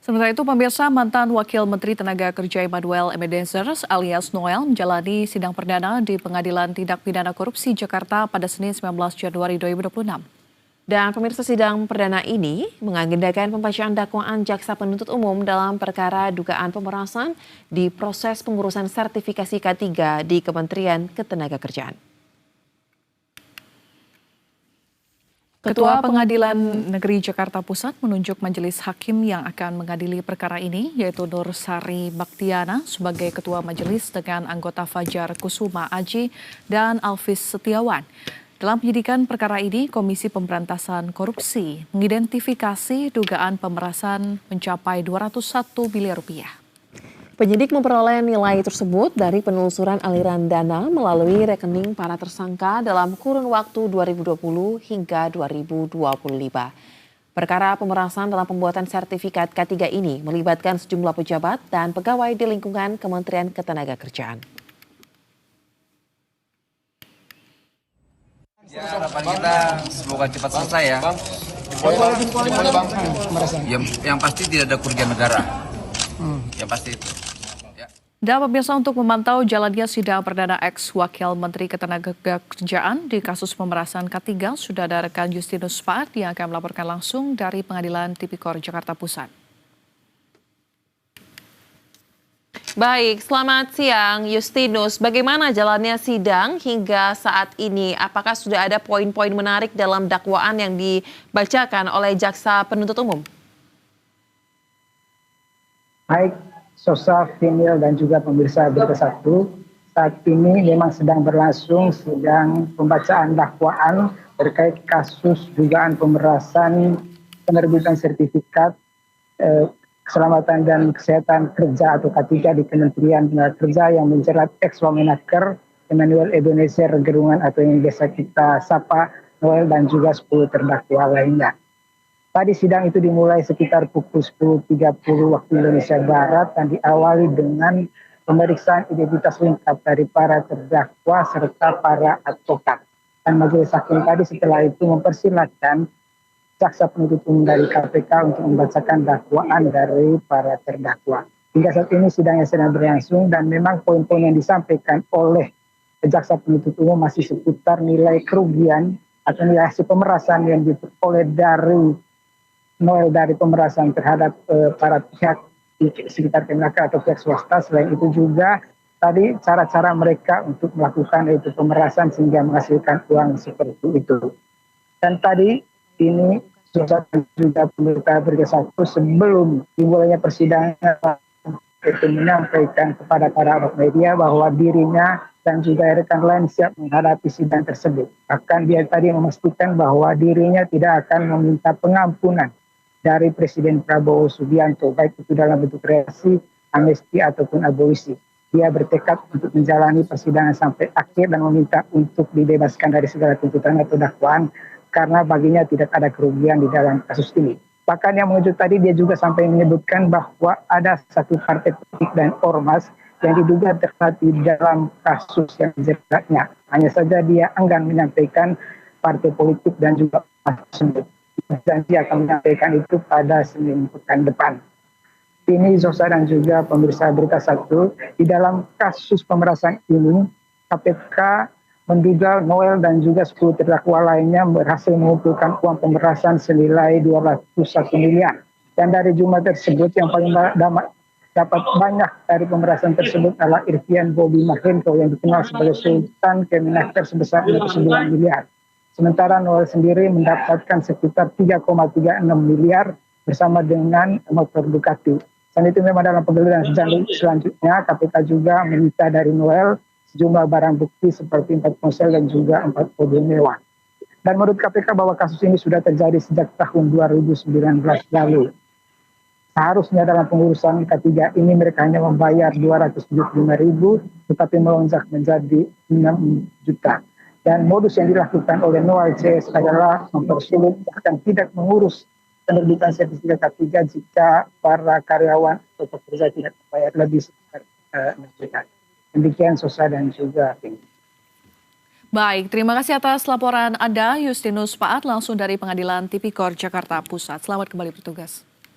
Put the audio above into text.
Sementara itu, pemirsa, mantan Wakil Menteri Tenaga Kerja Emmanuel Ebenezer alias Noel menjalani sidang perdana di Pengadilan Tindak Pidana Korupsi Jakarta pada Senin 19 Januari 2026. Dan pemirsa, sidang perdana ini mengagendakan pembacaan dakwaan jaksa penuntut umum dalam perkara dugaan pemerasan di proses pengurusan sertifikasi K3 di Kementerian Ketenagakerjaan. Ketua Pengadilan Negeri Jakarta Pusat menunjuk majelis hakim yang akan mengadili perkara ini, yaitu Nur Sari Baktiana sebagai ketua majelis dengan anggota Fajar Kusuma Aji dan Alvis Setiawan. Dalam penyidikan perkara ini, Komisi Pemberantasan Korupsi mengidentifikasi dugaan pemerasan mencapai 201 miliar rupiah. Penyidik memperoleh nilai tersebut dari penelusuran aliran dana melalui rekening para tersangka dalam kurun waktu 2020 hingga 2025. Perkara pemerasan dalam pembuatan sertifikat K3 ini melibatkan sejumlah pejabat dan pegawai di lingkungan Kementerian Ketenagakerjaan. Ya, harapan kita semoga cepat selesai ya. Yang pasti tidak ada kerugian negara. Yang pasti itu. Dan pemirsa, untuk memantau jalannya sidang perdana ex-Wakil Menteri Ketenagakerjaan di kasus pemerasan K3, sudah ada rekan Justinus Paat yang akan melaporkan langsung dari Pengadilan Tipikor Jakarta Pusat. Baik, selamat siang Justinus. Bagaimana jalannya sidang hingga saat ini? Apakah sudah ada poin-poin menarik dalam dakwaan yang dibacakan oleh jaksa penuntut umum? Baik, Sosa, Vinil, dan juga pemirsa Berita Satu, saat ini memang sedang berlangsung sidang pembacaan dakwaan terkait kasus dugaan pemerasan penerbitan sertifikat keselamatan dan kesehatan kerja atau K3 di Kementerian Tenaga yang menjerat ex-Wamenaker Emmanuel Ebenezer Gerungan atau yang biasa kita sapa Noel dan juga 10 terdakwa lainnya. Tadi sidang itu dimulai sekitar pukul 10.30 waktu Indonesia Barat dan diawali dengan pemeriksaan identitas lengkap dari para terdakwa serta para advokat. Dan majelis hakim tadi setelah itu mempersilahkan jaksa penuntut umum dari KPK untuk membacakan dakwaan dari para terdakwa. Hingga saat ini sidangnya sedang berlangsung dan memang poin-poin yang disampaikan oleh jaksa penuntut umum masih seputar nilai kerugian atau nilai hasil pemerasan yang diperoleh dari Noel dari pemerasan terhadap para pihak di sekitar Kemenaker atau pihak swasta. Selain itu juga tadi cara-cara mereka untuk melakukan itu pemerasan sehingga menghasilkan uang seperti itu. Dan tadi ini juga pemerintah Berita Satu sebelum dimulainya persidangan itu menyampaikan kepada para awak media bahwa dirinya dan juga rekan lain siap menghadapi sidang tersebut. Bahkan dia tadi memastikan bahwa dirinya tidak akan meminta pengampunan dari Presiden Prabowo Subianto, baik itu dalam bentuk reaksi, amnesti ataupun abolisi. Dia bertekad untuk menjalani persidangan sampai akhir dan meminta untuk dibebaskan dari segala tuntutan atau dakwaan karena baginya tidak ada kerugian di dalam kasus ini. Bahkan yang mengejut tadi dia juga sampai menyebutkan bahwa ada satu partai politik dan ormas yang diduga terlibat di dalam kasus yang dijeratnya. Hanya saja dia enggan menyampaikan partai politik dan juga ormas tersebut. Janji akan menyampaikan itu pada Senin pekan depan. Ini Zosa dan juga pemirsa Berita Satu, di dalam kasus pemerasan ini KPK menduga Noel dan juga 10 terdakwa lainnya berhasil mengumpulkan uang pemerasan senilai 201 miliar. Dan dari jumlah tersebut yang paling dapat banyak dari pemerasan tersebut adalah Irfian Bobi Mahendro yang dikenal sebagai Sultan Kemenaker sebesar 29 miliar. Sementara Noel sendiri mendapatkan sekitar 3,36 miliar bersama dengan motor Ducati. Selain itu memang dalam penggeledahan selanjutnya KPK juga meminta dari Noel sejumlah barang bukti seperti 4 ponsel dan juga 4 mobil mewah. Dan menurut KPK bahwa kasus ini sudah terjadi sejak tahun 2019 lalu. Seharusnya dalam pengurusan K3 ini mereka hanya membayar 275.000 tetapi melonjak menjadi 6 juta. Dan modus yang dilakukan oleh Noel CS adalah mempersulit bahkan tidak mengurus penerbitan sertifikat K3 jika para karyawan atau pekerja tidak membayar lebih sekitar 6 juta. Demikian Sosa dan juga Ping. Baik, terima kasih atas laporan Anda Justinus Paat langsung dari Pengadilan Tipikor Jakarta Pusat. Selamat kembali bertugas.